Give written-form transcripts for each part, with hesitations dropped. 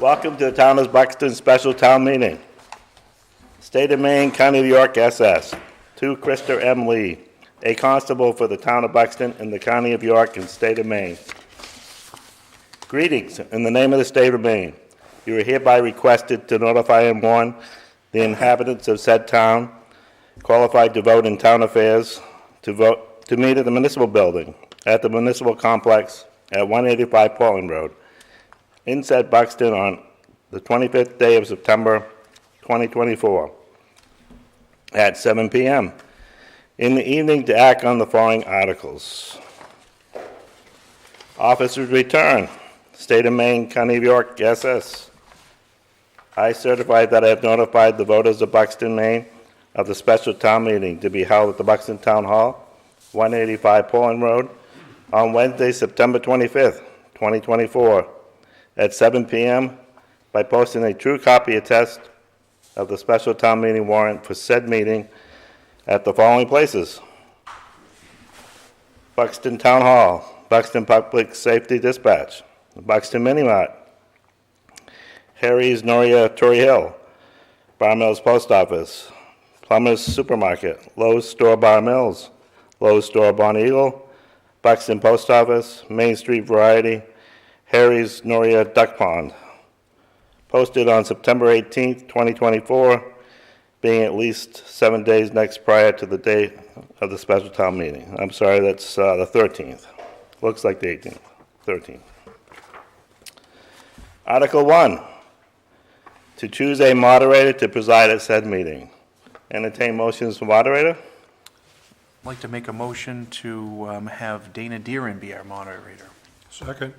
Welcome to the Town of Buxton Special Town Meeting. State of Maine, County of York, SS. To Krista M. Lee, a constable for the Town of Buxton in the County of York and State of Maine. Greetings in the name of the State of Maine. You are hereby requested to notify and warn the inhabitants of said town qualified to vote in town affairs to meet at the municipal building at the municipal complex at 185 Portland Road in said Buxton on the 25th day of September 2024 at 7 p.m. in the evening to act on the following articles. Officers return. State of Maine, County of York, SS. I certify that I have notified the voters of Buxton, Maine of the special town meeting to be held at the Buxton Town Hall, 185 Portland Road, on Wednesday, September 25th, 2024, at 7 p.m. by posting a true copy attest of the special town meeting warrant for said meeting at the following places: Buxton Town Hall, Buxton Public Safety Dispatch, Buxton Mini Mart, Harry's Noria Torrey Hill, Bar Mills Post Office, Plummer's Supermarket, Lowe's Store Bar Mills, Lowe's Store Bonnie Eagle, Buxton Post Office, Main Street Variety, Harry's Noria Duck Pond. Posted on September 18th, 2024, being at least 7 days next prior to the day of the special town meeting. I'm sorry, that's the 13th. Looks like the 18th, 13th. Article 1, to choose a moderator to preside at said meeting. Entertain motions for moderator. I'd like to make a motion to have Dana Deeren be our moderator. Second.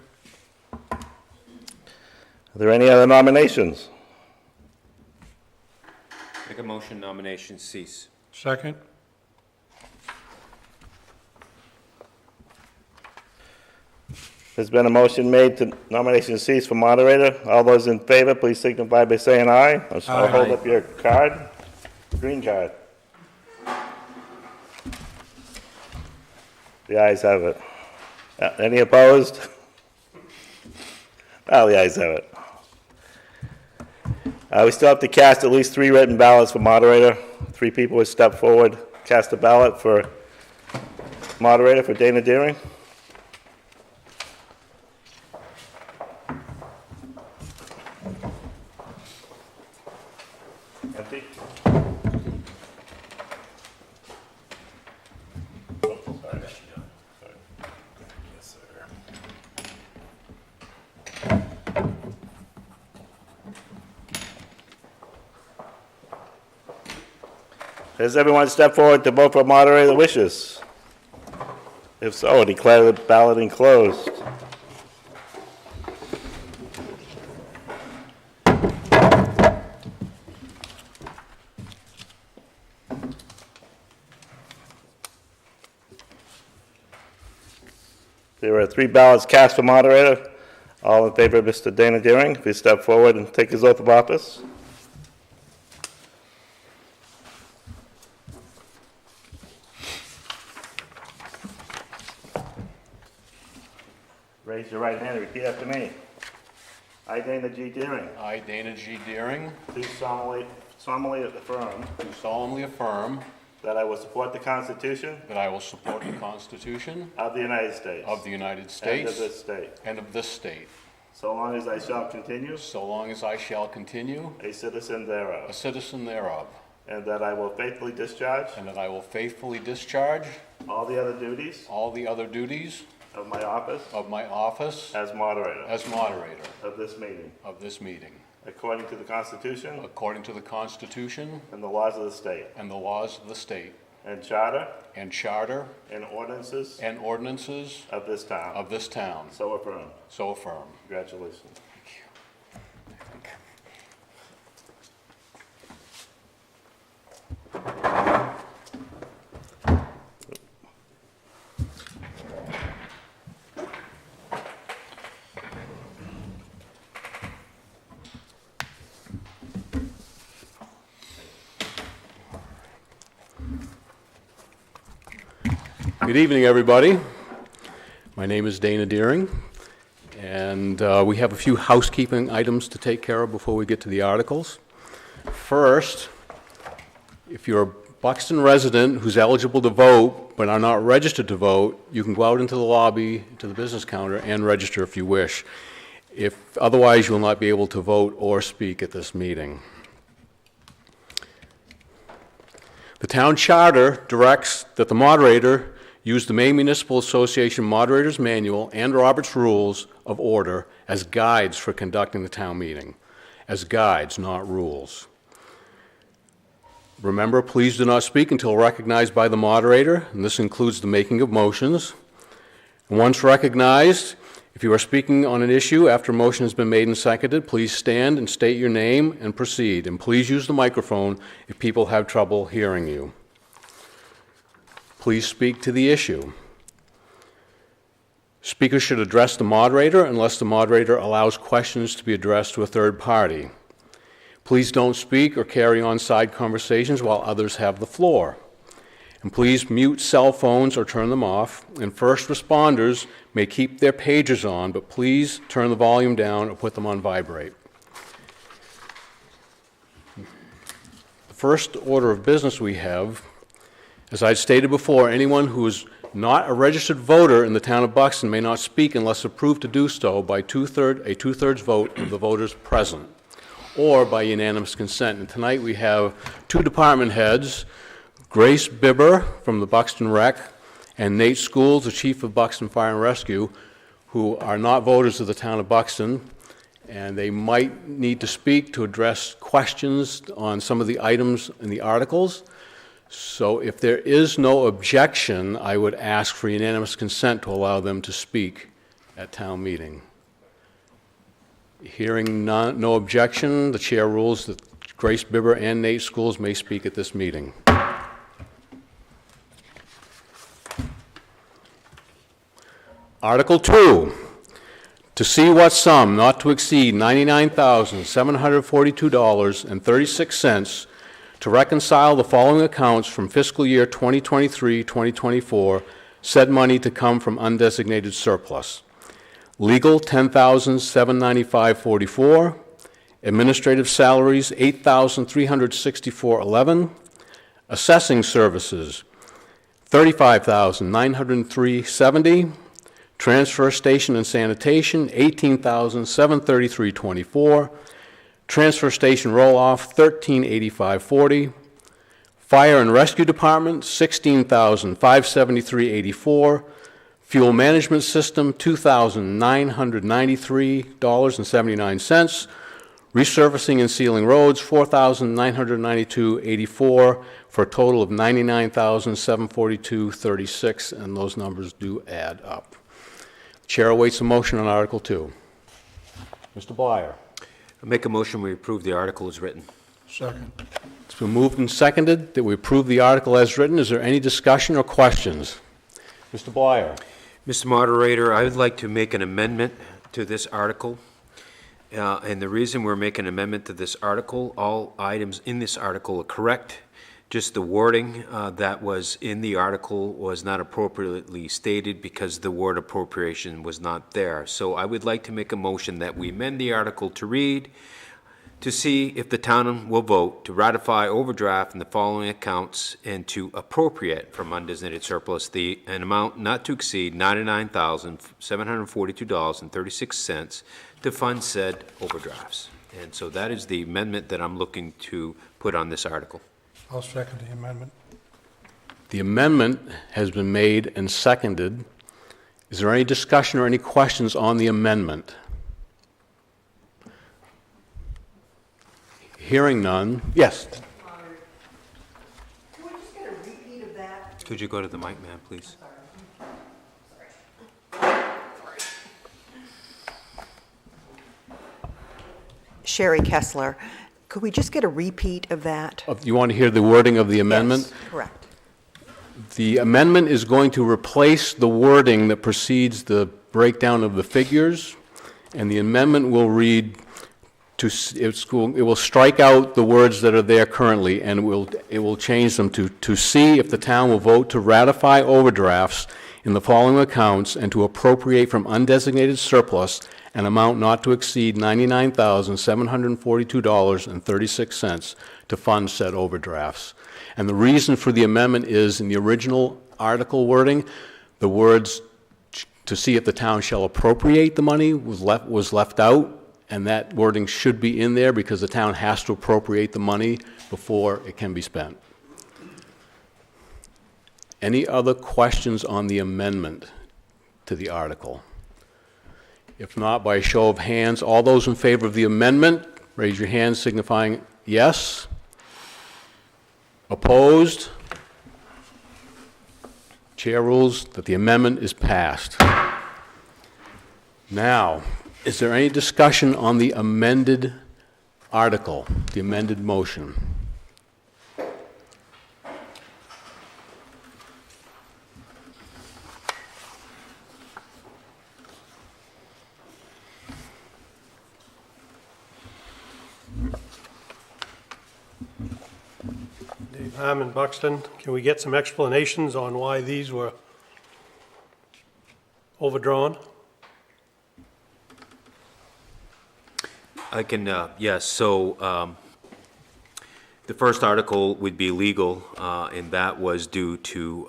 Are there any other nominations? Make a motion nominations cease. Second. There's been a motion made to nomination cease for moderator. All those in favor, please signify by saying aye. I'll hold up your card, green card. The ayes have it. Any opposed? Well, the ayes have it. We still have to cast at least 3 written ballots for moderator. 3 people would step forward, cast a ballot for moderator for Dana Deering. Empty? Oh, sorry. Yes, sir. Has everyone stepped forward to vote for moderator that wishes? If so, I declare the ballot enclosed. There are 3 ballots cast for moderator. All in favor of Mr. Dana Deering, please step forward and take his oath of office. Raise your right hand and repeat after me. I, Dana G. Deering, I, Dana G. Deering, do solemnly affirm do solemnly affirm that I will support the Constitution that I will support the Constitution of the United States of the United and States of this state, and of this state, so long as I shall continue so long as I shall continue a citizen a thereof, citizen thereof, and that I will faithfully discharge and that I will faithfully discharge all the other duties all the other duties of my office of my office as moderator as moderator of this meeting, of this meeting, according to the Constitution according to the Constitution and the laws of the state, and the laws of the state, and charter and charter and ordinances and ordinances of this town. of this town. So affirmed. So affirm. Congratulations. Good evening, everybody. My name is Dana Deering, And we have a few housekeeping items to take care of before we get to the articles. First, if you're a Buxton resident who's eligible to vote but are not registered to vote, you can go out into the lobby, to the business counter, and register if you wish. Otherwise, you will not be able to vote or speak at this meeting. The town charter directs that the moderator use the Maine Municipal Association Moderator's Manual and Robert's Rules of Order as guides for conducting the town meeting. As guides, not rules. Remember, please do not speak until recognized by the moderator, and this includes the making of motions. And once recognized, if you are speaking on an issue after a motion has been made and seconded, please stand and state your name and proceed. And please use the microphone if people have trouble hearing you. Please speak to the issue. Speakers should address the moderator unless the moderator allows questions to be addressed to a third party. Please don't speak or carry on side conversations while others have the floor. And please mute cell phones or turn them off. And first responders may keep their pagers on, but please turn the volume down or put them on vibrate. The first order of business we have, as I stated before, anyone who is not a registered voter in the town of Buxton may not speak unless approved to do so by a two-thirds vote of the voters present, or by unanimous consent. And tonight we have two department heads, Grace Bibber from the Buxton Rec and Nate Schools, the Chief of Buxton Fire and Rescue, who are not voters of the town of Buxton, and they might need to speak to address questions on some of the items in the articles. So if there is no objection, I would ask for unanimous consent to allow them to speak at town meeting. Hearing no objection, the chair rules that Grace Bibber and Nate Schools may speak at this meeting. Article 2, to see what sum not to exceed $99,742.36 to reconcile the following accounts from fiscal year 2023-2024, said money to come from undesignated surplus. Legal, $10,795.44. Administrative salaries, $8,364.11. Assessing services, $35,903.70. Transfer station and sanitation, $18,733.24. Transfer station roll-off, $13,885.40. Fire and Rescue Department, $16,573.84. Fuel Management System, $2,993.79. Resurfacing and sealing roads, $4,992.84, for a total of $99,742.36, and those numbers do add up. The chair awaits a motion on Article 2. Mr. Blyer. I make a motion we approve the article as written. Second. It's been moved and seconded that we approve the article as written. Is there any discussion or questions? Mr. Blyer. Mr. Moderator, I would like to make an amendment to this article. And the reason we're making an amendment to this article, all items in this article are correct. Just the wording that was in the article was not appropriately stated because the word appropriation was not there. So I would like to make a motion that we amend the article to read, to see if the town will vote to ratify overdraft in the following accounts and to appropriate from undesignated surplus an amount not to exceed $99,742.36 to fund said overdrafts. And so that is the amendment that I'm looking to put on this article. I'll second the amendment. The amendment has been made and seconded. Is there any discussion or any questions on the amendment? Hearing none. Yes. Could we just get a repeat of that? Could you go to the mic, ma'am, please? Sherry Kessler, could we just get a repeat of that? You want to hear the wording of the amendment? Yes, correct. The amendment is going to replace the wording that precedes the breakdown of the figures, and the amendment will read, it will strike out the words that are there currently, and it will change them to see if the town will vote to ratify overdrafts in the following accounts and to appropriate from undesignated surplus an amount not to exceed $99,742.36 to fund said overdrafts. And the reason for the amendment is, in the original article wording, the words to see if the town shall appropriate the money was left out, and that wording should be in there because the town has to appropriate the money before it can be spent. Any other questions on the amendment to the article? If not, by a show of hands, all those in favor of the amendment, raise your hand signifying yes. Opposed? Chair rules that the amendment is passed. Now, is there any discussion on the amended article, the amended motion? Dave Harmon, Buxton. Can we get some explanations on why these were overdrawn? I can, yes, so the first article would be legal, and that was due to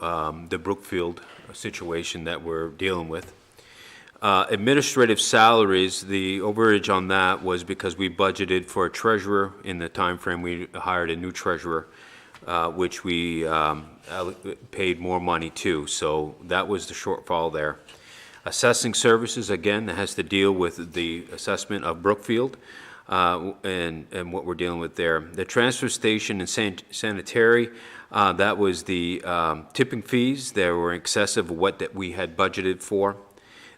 the Brookfield situation that we're dealing with. Administrative salaries, the overage on that was because we budgeted for a treasurer. In the time frame, we hired a new treasurer, which we paid more money to, so that was the shortfall there. Assessing services, again, that has to deal with the assessment of Brookfield and what we're dealing with there. The transfer station and sanitary, that was the tipping fees. They were excessive of what that we had budgeted for.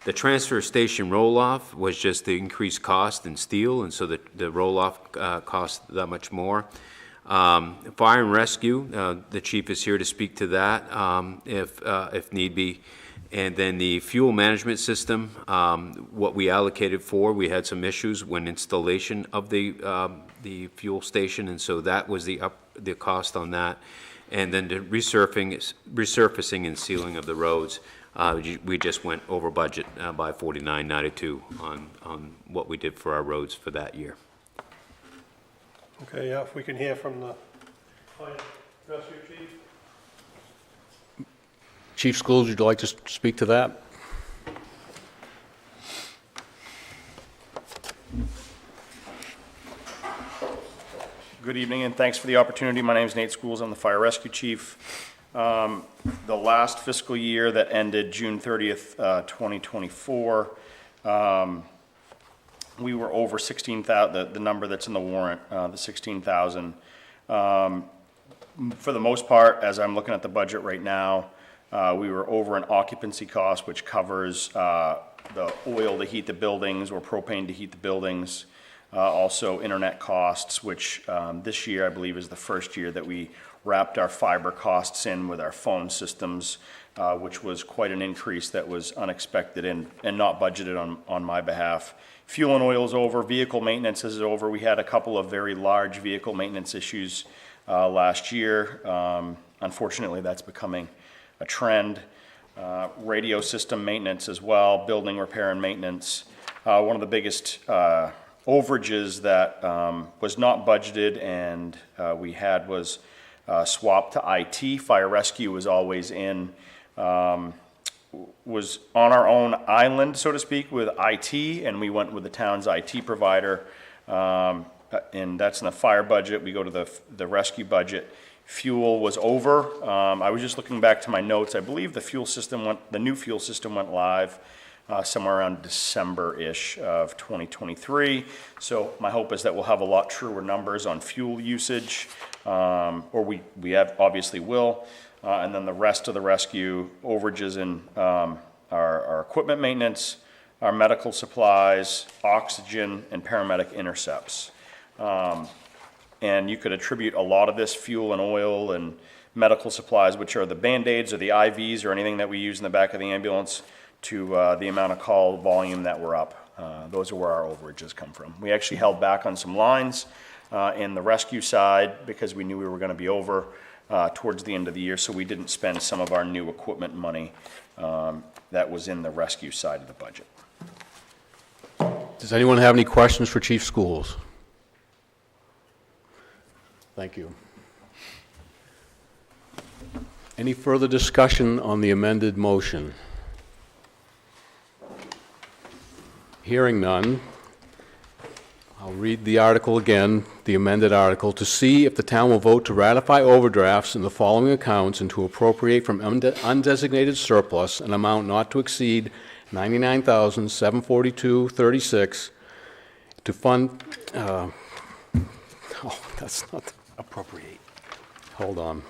The transfer station roll-off was just the increased cost in steel, and so the roll-off cost that much more. Fire and rescue, the chief is here to speak to that if need be. And then the fuel management system, what we allocated for, we had some issues when installation of the fuel station, and so that was the cost on that. And then the resurfacing and sealing of the roads, we just went over budget by $49.92 on what we did for our roads for that year. Okay, yeah, if we can hear from the fire rescue chief. Chief Schools, would you like to speak to that? Good evening, and thanks for the opportunity. My name is Nate Schools. I'm the Fire Rescue Chief. The last fiscal year that ended June 30th, 2024, we were over 16,000, the number that's in the warrant, the 16,000. For the most part, as I'm looking at the budget right now, we were over an occupancy cost, which covers the oil to heat the buildings or propane to heat the buildings. Also internet costs, which this year I believe is the first year that we wrapped our fiber costs in with our phone systems, which was quite an increase that was unexpected and not budgeted on my behalf. Fuel and oil is over, vehicle maintenance is over. We had a couple of very large vehicle maintenance issues last year. Unfortunately, that's becoming a trend. Radio system maintenance as well, building repair and maintenance. One of the biggest overages that was not budgeted and we had was swapped to IT. Fire rescue was always in, was on our own island, so to speak, with IT, and we went with the town's IT provider, and that's in the fire budget. We go to the rescue budget. Fuel was over. I was just looking back to my notes. I believe the new fuel system went live somewhere around December-ish of 2023. So my hope is that we'll have a lot truer numbers on fuel usage, or we obviously will. And then the rest of the rescue overages in our equipment maintenance, our medical supplies, oxygen, and paramedic intercepts. And you could attribute a lot of this fuel and oil and medical supplies, which are the Band-Aids or the IVs or anything that we use in the back of the ambulance, to the amount of call volume that we're up. Those are where our overages come from. We actually held back on some lines in the rescue side because we knew we were going to be over towards the end of the year, so we didn't spend some of our new equipment money that was in the rescue side of the budget. Does anyone have any questions for Chief Schools? Thank you. Any further discussion on the amended motion? Hearing none, I'll read the article again, the amended article, to see if the town will vote to ratify overdrafts in the following accounts and to appropriate from undesignated surplus an amount not to exceed $99,742.36 to fund, that's not, Appropriate. hold on.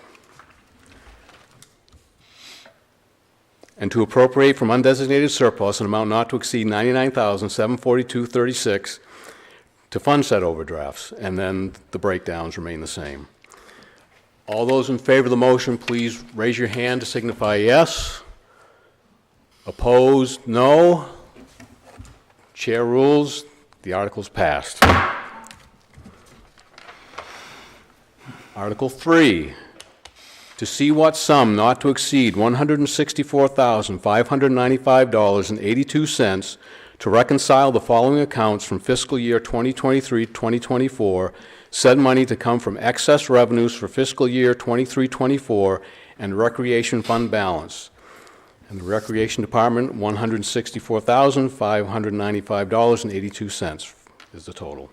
And to appropriate from undesignated surplus an amount not to exceed $99,742.36 to fund said overdrafts, and then the breakdowns remain the same. All those in favor of the motion, please raise your hand to signify yes. Opposed, no. Chair rules, the article's passed. Article 3, to see what sum not to exceed $164,595.82 to reconcile the following accounts from fiscal year 2023-2024, said money to come from excess revenues for fiscal year 23-24 and recreation fund balance. And the Recreation Department, $164,595.82 is the total.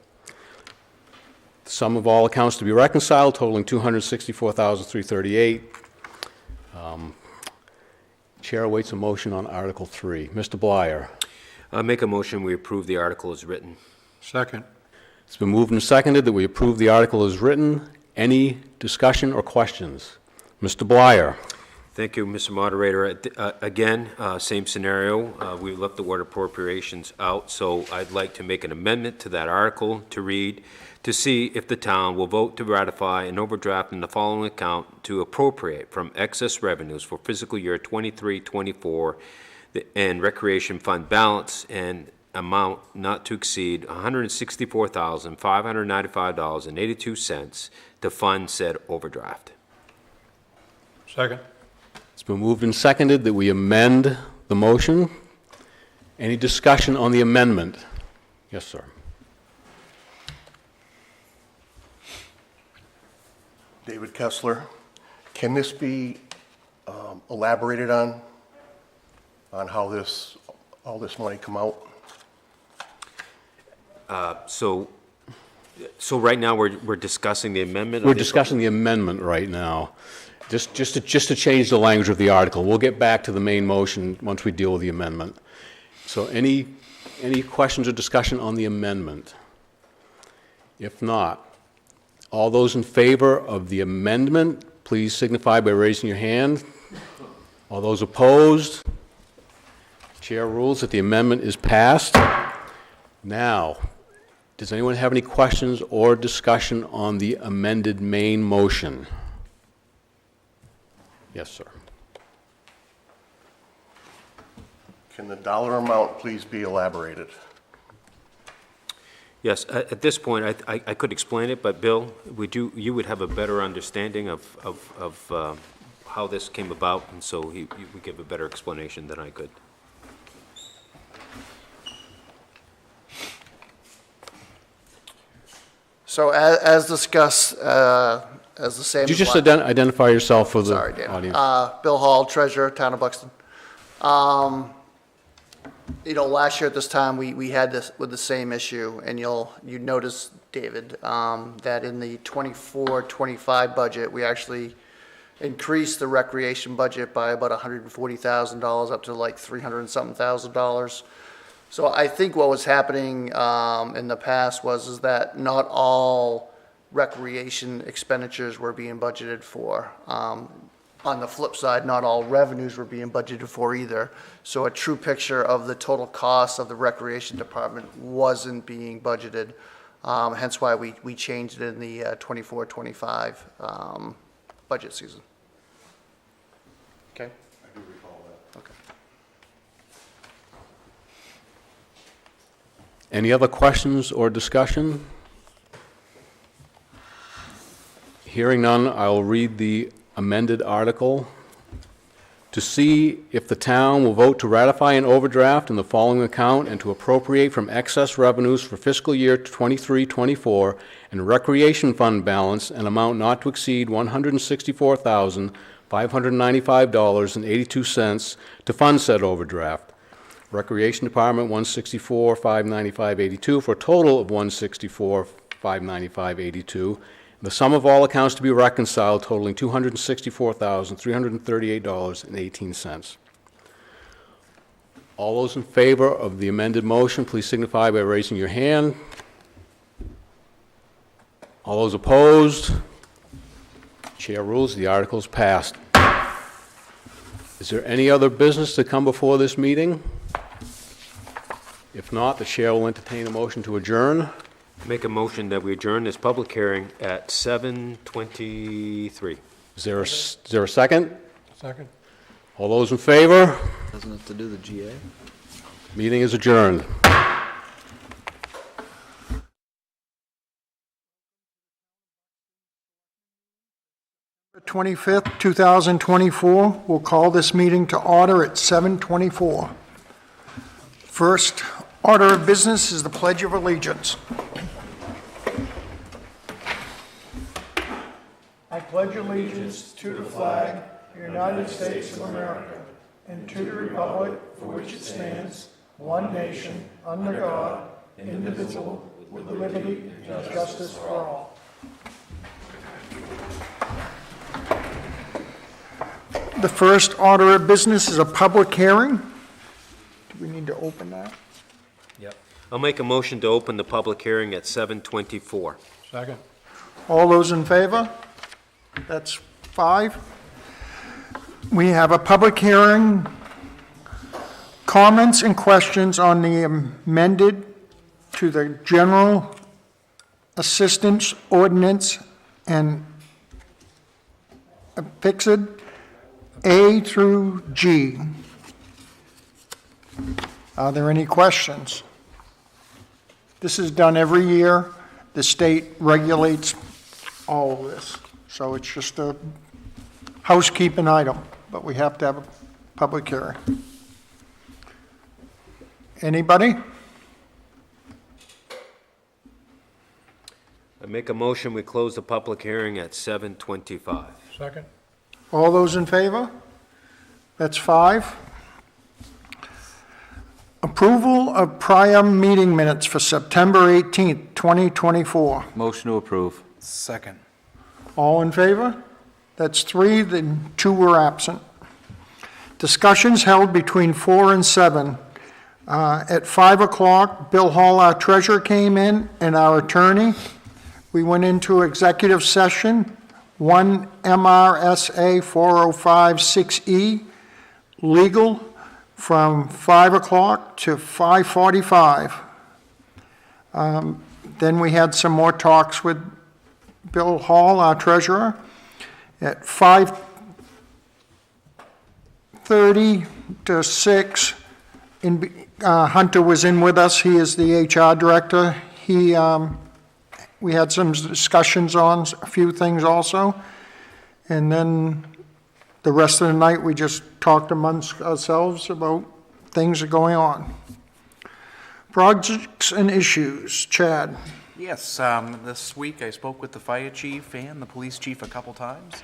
The sum of all accounts to be reconciled totaling $264,338. Chair awaits a motion on Article 3. Mr. Blyer. Make a motion, we approve the article as written. Second. It's been moved and seconded that we approve the article as written. Any discussion or questions? Mr. Blyer. Thank you, Mr. Moderator. Again, same scenario. We left the word appropriations out, so I'd like to make an amendment to that article to read, to see if the town will vote to ratify an overdraft in the following account to appropriate from excess revenues for fiscal year 23-24 and recreation fund balance and amount not to exceed $164,595.82 to fund said overdraft. Second. It's been moved and seconded that we amend the motion. Any discussion on the amendment? Yes, sir. David Kessler. Can this be elaborated on how all this money come out? So right now, we're discussing the amendment? of We're the- discussing the amendment right now, just to change the language of the article. We'll get back to the main motion once we deal with the amendment. So any questions or discussion on the amendment? If not, all those in favor of the amendment, please signify by raising your hand. All those opposed? Chair rules that the amendment is passed. Now, does anyone have any questions or discussion on the amended main motion? Yes, sir. Can the dollar amount please be elaborated? Yes, at this point, I could explain it, but Bill, you would have a better understanding of how this came about, and so you would give a better explanation than I could. So as discussed, as the same. Could you as just la- identify yourself for the Sorry, Dan. audience? Bill Hall, Treasurer, Town of Buxton. Last year at this time, we had this with the same issue, and you notice, David, that in the 24-25 budget, we actually increased the recreation budget by about $140,000 up to like $300 and something thousand. So I think what was happening in the past is that not all recreation expenditures were being budgeted for. On the flip side, not all revenues were being budgeted for either. So a true picture of the total cost of the recreation department wasn't being budgeted. Hence why we changed it in the 24-25 budget season. Okay? I do recall that. Okay. Any other questions or discussion? Hearing none, I'll read the amended article. To see if the town will vote to ratify an overdraft in the following account and to appropriate from excess revenues for fiscal year 23-24 and recreation fund balance an amount not to exceed $164,595.82 to fund said overdraft. Recreation Department, $164,595.82 for a total of $164,595.82. The sum of all accounts to be reconciled totaling $264,338.18. All those in favor of the amended motion, please signify by raising your hand. All those opposed? Chair rules, the article is passed. Is there any other business to come before this meeting? If not, the chair will entertain a motion to adjourn. Make a motion that we adjourn this public hearing at 7:23. Is there a second? Second. All those in favor? Doesn't have to do the GA? Meeting is adjourned. 25th, 2024. We'll call this meeting to order at 7:24. First order of business is the Pledge of Allegiance. I pledge allegiance to the flag of the United States of America and to the republic for which it stands, one nation, under God, indivisible, with liberty and justice for all. The first order of business is a public hearing. Do we need to open that? Yep. I'll make a motion to open the public hearing at 7:24. Second. All those in favor? That's 5. We have a public hearing, comments and questions on the amended to the general assistance ordinance and fixed A through G. Are there any questions? This is done every year. The state regulates all of this. So it's just a housekeeping item, but we have to have a public hearing. Anybody? I make a motion, we close the public hearing at 7:25. Second. All those in favor? That's 5. Approval of prior meeting minutes for September 18th, 2024. Motion to approve. Second. All in favor? That's 3, then 2 were absent. Discussions held between 4 and 7. At 5 o'clock, Bill Hall, our treasurer, came in, and our attorney. We went into executive session, 1 MRSA 4056E, legal, from 5 o'clock to 5:45. Then we had some more talks with Bill Hall, our treasurer. At 5:30 to 6, Hunter was in with us. He is the HR director. We had some discussions on a few things also. And then the rest of the night, we just talked amongst ourselves about things that are going on. Projects and issues. Chad. Yes, this week I spoke with the fire chief and the police chief a couple times.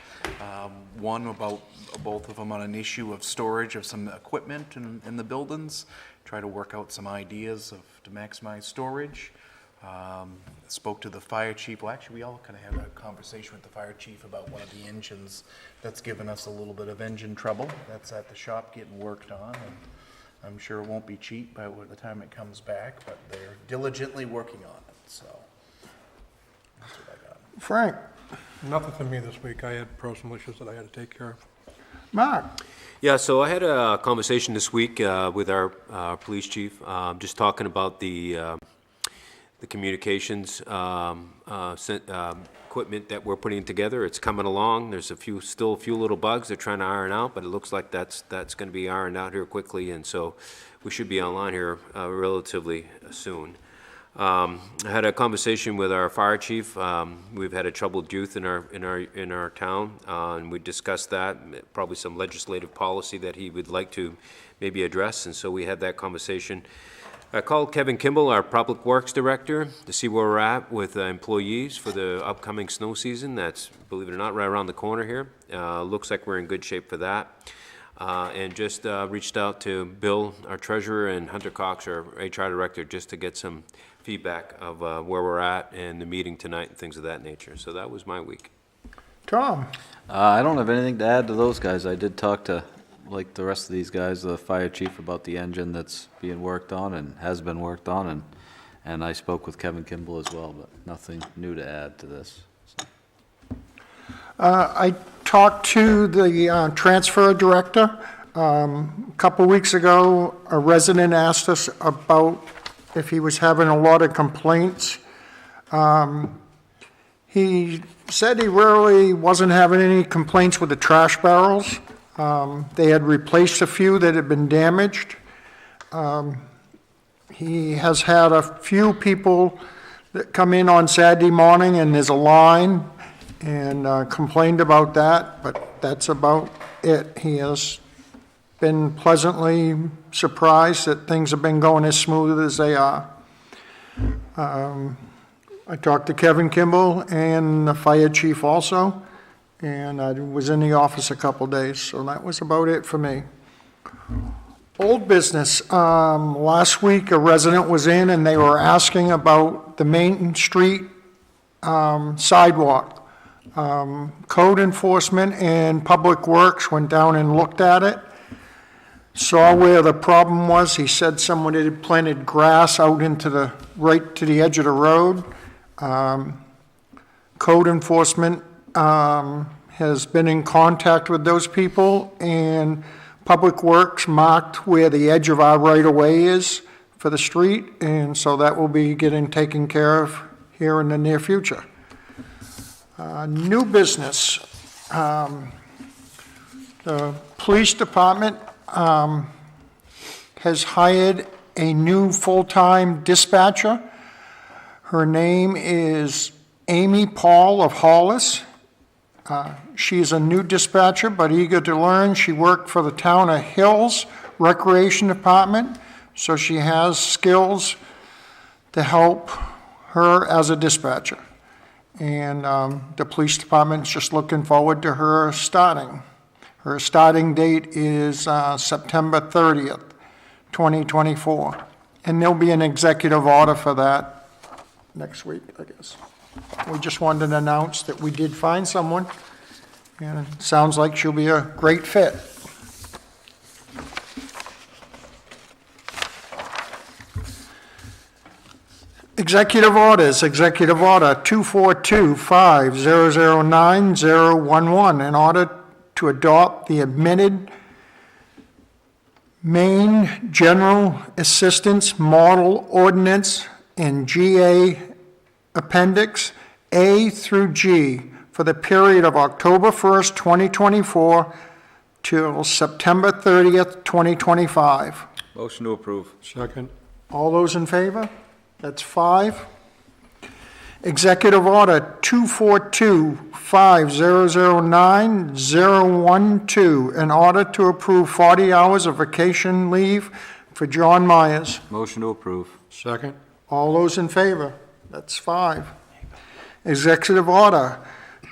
One about both of them on an issue of storage of some equipment in the buildings, try to work out some ideas to maximize storage. Spoke to the fire chief. Well, actually, we all kind of had a conversation with the fire chief about one of the engines that's given us a little bit of engine trouble. That's at the shop getting worked on, and I'm sure it won't be cheap by the time it comes back, but they're diligently working on it, so that's what I got. Frank. Nothing for me this week. I had personal issues that I had to take care of. Mark. Yeah, so I had a conversation this week with our police chief, just talking about the communications equipment that we're putting together. It's coming along. There's still a few little bugs they're trying to iron out, but it looks like that's going to be ironed out here quickly, and so we should be online here relatively soon. I had a conversation with our fire chief. We've had a troubled youth in our town, and we discussed that, probably some legislative policy that he would like to maybe address, and so we had that conversation. I called Kevin Kimball, our Public Works Director, to see where we're at with employees for the upcoming snow season. That's, believe it or not, right around the corner here. Looks like we're in good shape for that. And just reached out to Bill, our treasurer, and Hunter Cox, our HR director, just to get some feedback of where we're at and the meeting tonight and things of that nature. So that was my week. Tom? I don't have anything to add to those guys. I did talk to, like the rest of these guys, the fire chief about the engine that's being worked on and has been worked on, and I spoke with Kevin Kimball as well, but nothing new to add to this. So. I talked to the transfer director. A couple weeks ago, a resident asked us about if he was having a lot of complaints. He said he really wasn't having any complaints with the trash barrels. They had replaced a few that had been damaged. He has had a few people that come in on Saturday morning and there's a line, and complained about that, but that's about it. He has been pleasantly surprised that things have been going as smooth as they are. I talked to Kevin Kimball and the fire chief also, and I was in the office a couple days, so that was about it for me. Old business. Last week, a resident was in and they were asking about the Main Street sidewalk. Code enforcement and Public Works went down and looked at it, saw where the problem was. He said someone had planted grass out into right to the edge of the road. Code enforcement has been in contact with those people, and Public Works marked where the edge of our right-of-way is for the street, and so that will be getting taken care of here in the near future. New business. The police department has hired a new full-time dispatcher. Her name is Amy Paul of Hollis. She is a new dispatcher, but eager to learn. She worked for the Town of Hills Recreation Department, so she has skills to help her as a dispatcher. And the police department's just looking forward to her starting. Her starting date is September 30th, 2024. And there'll be an executive order for that next week, I guess. We just wanted to announce that we did find someone, and it sounds like she'll be a great fit. Executive orders, Executive Order 242-5009-011, in order to adopt the amended Maine General Assistance Model Ordinance and GA Appendix A through G for the period of October 1st, 2024 till September 30th, 2025. Motion to approve. Second. All those in favor? That's 5. Executive Order 242-5009-012, in order to approve 40 hours of vacation leave for John Myers. Motion to approve. Second. All those in favor? That's 5. Executive Order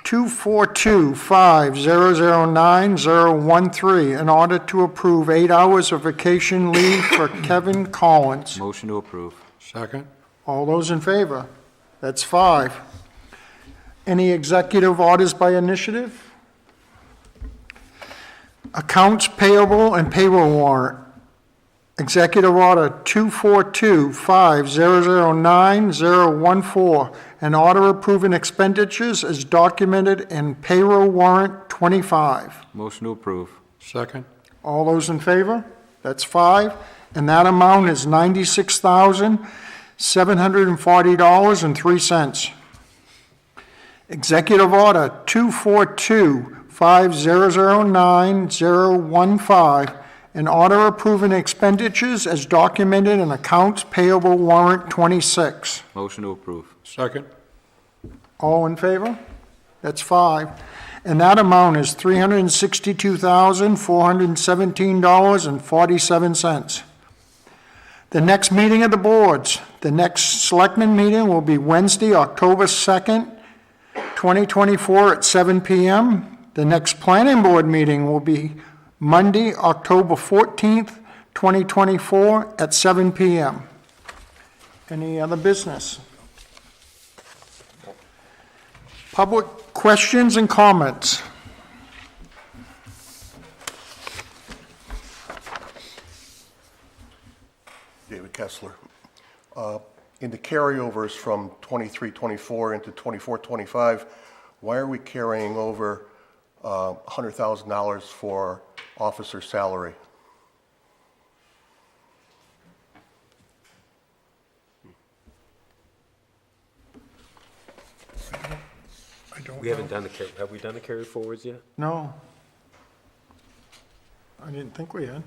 242-5009-013, in order to approve 8 hours of vacation leave for Kevin Collins. Motion to approve. Second. All those in favor? That's 5. Any executive orders by initiative? Accounts payable and payroll warrant. Executive Order 242-5009-014, an order approving expenditures as documented in payroll warrant 25. Motion to approve. Second. All those in favor? That's 5. And that amount is $96,740.03. Executive Order 242-5009-015, An order approving expenditures as documented in accounts payable warrant 26. Motion to approve. Second. All in favor? That's 5. And that amount is $362,417.47. The next meeting of the boards, the next selectmen meeting will be Wednesday, October 2nd, 2024 at 7 PM. The next planning board meeting will be Monday, October 14th, 2024 at 7 PM. Any other business? Public questions and comments? David Kessler. In the carryovers from 23-24 into 24-25, why are we carrying over $100,000 for officer salary? I don't We haven't done the, have we done the carry forwards yet? No. I didn't think we had.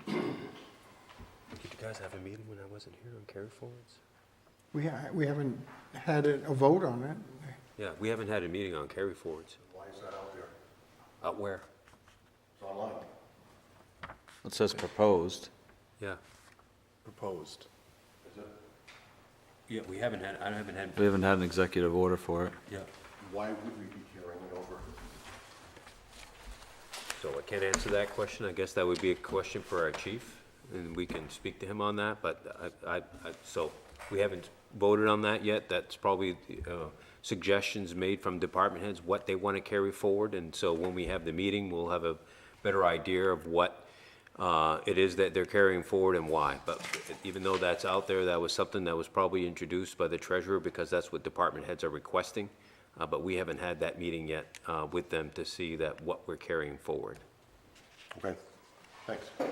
Did you guys have a meeting when I wasn't here on carry forwards? We haven't had a vote on it. Yeah, we haven't had a meeting on carry forwards. Why is that out there? Out where? It's online. It says proposed. Yeah. Proposed. Is it? Yeah, we haven't had, I haven't had, We haven't had an executive order for it. yeah. Why would we be carrying it over? So I can't answer that question. I guess that would be a question for our chief, and we can speak to him on that, but so we haven't voted on that yet. That's probably suggestions made from department heads, what they want to carry forward, and so when we have the meeting, we'll have a better idea of what it is that they're carrying forward and why. But even though that's out there, that was something that was probably introduced by the treasurer, because that's what department heads are requesting. But we haven't had that meeting yet with them to see that what we're carrying forward. Okay, thanks. Have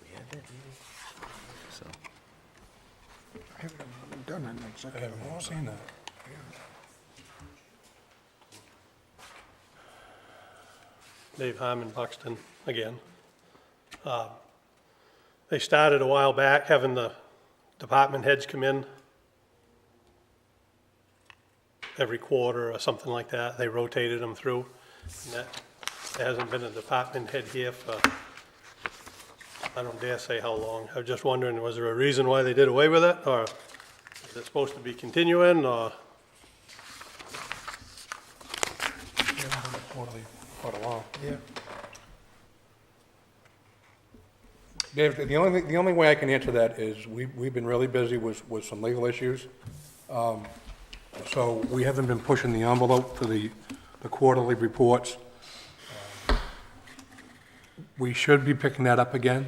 we had that meeting? So, I haven't done an I executive haven't order. seen that. Dave Hyman, Buxton, again. They started a while back having the department heads come in every quarter or something like that. They rotated them through. And that, there hasn't been a department head here for, I don't dare say how long. I was just wondering, was there a reason why they did away with it? Or is it supposed to be continuing, or? We haven't done it quarterly quite a while. Yeah. Dave, the only way I can answer that is we've been really busy with some legal issues. So we haven't been pushing the envelope for the quarterly reports. We should be picking that up again.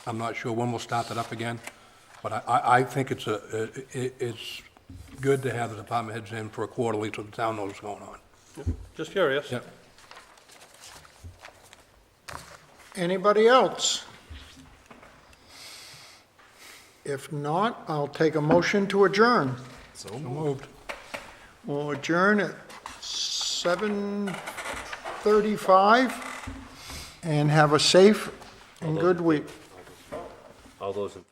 I'm not sure when we'll start that up again, but I think it's good to have the department heads in for a quarterly so the town knows what's going on. Just curious. Yep. Anybody else? If not, I'll take a motion to adjourn. So moved. We'll adjourn at 7:35 and have a safe and good week. All those in